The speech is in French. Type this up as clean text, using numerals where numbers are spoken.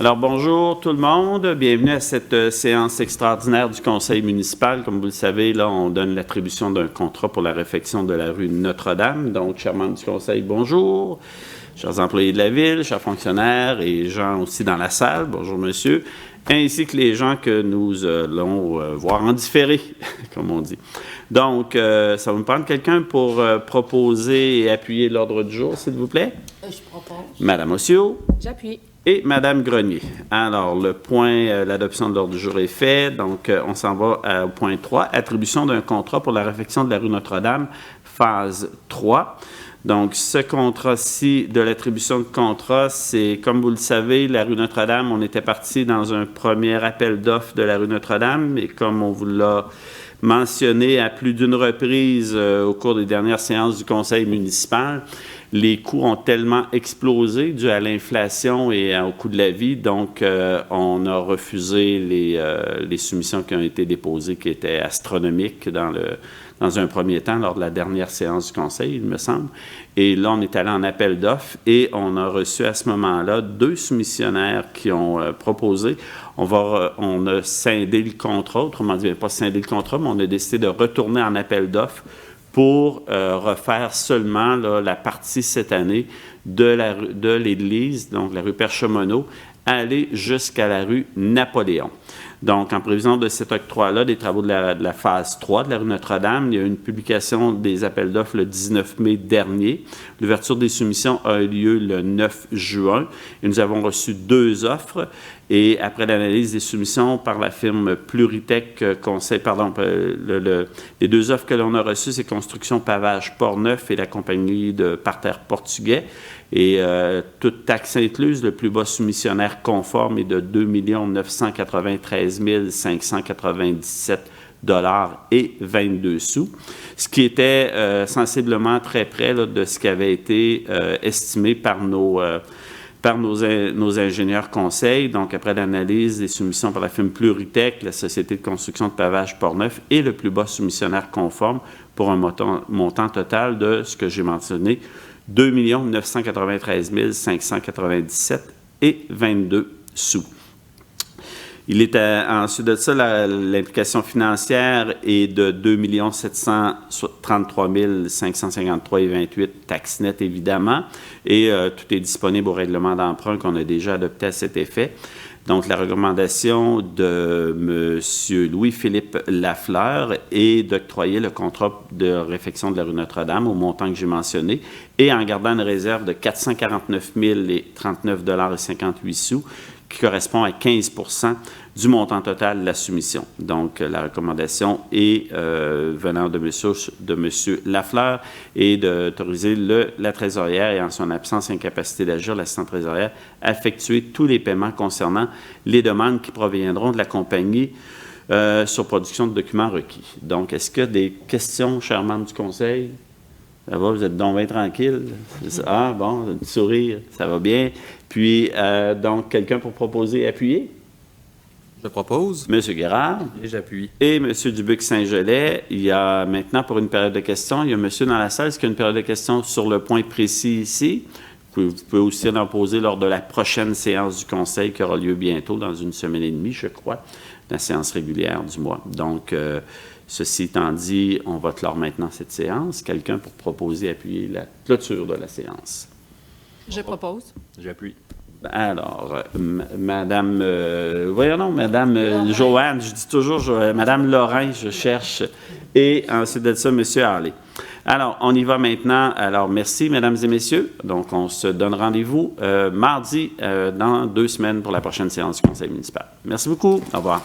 Alors, bonjour tout le monde. Bienvenue à cette séance extraordinaire du Conseil municipal. Comme vous le savez, là, on donne l'attribution d'un contrat pour la réfection de la rue Notre-Dame. Donc, chers membres du Conseil, bonjour. Chers employés de la Ville, chers fonctionnaires et gens aussi dans la salle, bonjour monsieur, ainsi que les gens que nous allons voir en différé, comme on dit. Donc, ça va me prendre quelqu'un pour proposer et appuyer l'ordre du jour, s'il vous plaît? Je propose. Madame Ossio. J'appuie. Et Madame Grenier. Alors, le point, l'adoption de l'ordre du jour est fait. Donc, on s'en va au point 3, attribution d'un contrat pour la réfection de la rue Notre-Dame, phase 3. Donc, ce contrat-ci de l'attribution de contrat, c'est, comme vous le savez, la rue Notre-Dame, on était parti dans un premier appel d'offres de la rue Notre-Dame, et comme on vous l'a mentionné à plus d'une reprise au cours des dernières séances du Conseil municipal, les coûts ont tellement explosé dû à l'inflation et au coût de la vie, donc on a refusé les soumissions qui ont été déposées, qui étaient astronomiques dans un premier temps, lors de la dernière séance du Conseil, il me semble. Et là, on est allé en appel d'offres et on a reçu à ce moment-là 2 soumissionnaires qui ont proposé. On a scindé le contrat, autrement dit, pas scindé le contrat, mais on a décidé de retourner en appel d'offres pour refaire seulement là, la partie cette année de l'église, donc la rue Perchemonneau, aller jusqu'à la rue Napoléon. Donc, en prévision de cet octroi-là, des travaux de la phase 3 de la rue Notre-Dame, il y a eu une publication des appels d'offres le 19 mai dernier. L'ouverture des soumissions a eu lieu le 9 juin et nous avons reçu 2 offres. Et après l'analyse des soumissions par la firme Pluritech Conseil, les 2 offres que l'on a reçues, c'est Construction Pavage Portneuf et la compagnie de parterre portugais. Et toute taxe incluse, le plus bas soumissionnaire conforme est de 2 993 597 et 22 sous, ce qui était sensiblement très près là, de ce qui avait été estimé par nos ingénieurs conseils. Donc, après l'analyse des soumissions par la firme Pluritech, la Société de construction de pavage Portneuf et le plus bas soumissionnaire conforme pour un montant total de ce que j'ai mentionné, 2 993 597 et 22 sous. Il est ensuite de ça, l'implication financière est de 2 733 553 et 28 taxes nettes, évidemment, et tout est disponible au règlement d'emprunt qu'on a déjà adopté à cet effet. Donc, la recommandation de M. Louis-Philippe Lafleur est d'octroyer le contrat de réfection de la rue Notre-Dame au montant que j'ai mentionné et en gardant une réserve de 449 039,58 $, qui correspond à 15 % du montant total de la soumission. Donc, la recommandation est venant de M. Lafleur et d'autoriser la trésorière et en son absence incapacité d'agir, l'assistant trésorière, à effectuer tous les paiements concernant les demandes qui proviendront de la compagnie sur production de documents requis. Donc, est-ce qu'il y a des questions, chers membres du Conseil? Ça va, vous êtes donc bien tranquille? Ah, bon, un petit sourire, ça va bien. Puis, donc, quelqu'un pour proposer et appuyer? Je propose. Monsieur Guérard. Et j'appuie. Et Monsieur Dubuc-Saint-Gelais. Il y a maintenant, pour une période de questions, il y a monsieur dans la salle. Est-ce qu'il y a une période de questions sur le point précis ici? Vous pouvez aussi en poser lors de la prochaine séance du Conseil qui aura lieu bientôt, dans 1 semaine et demie, je crois, la séance régulière du mois. Donc, ceci étant dit, on va clore maintenant cette séance. Quelqu'un pour proposer et appuyer la clôture de la séance? Je propose. J'appuie. Alors, Madame, Madame Joanne, je dis toujours Madame Lorrain, je cherche, et ensuite de ça, Monsieur Harley. Alors, on y va maintenant. Alors, merci, Mesdames et Messieurs. Donc, on se donne rendez-vous mardi dans 2 semaines pour la prochaine séance du Conseil municipal. Merci beaucoup. Au revoir.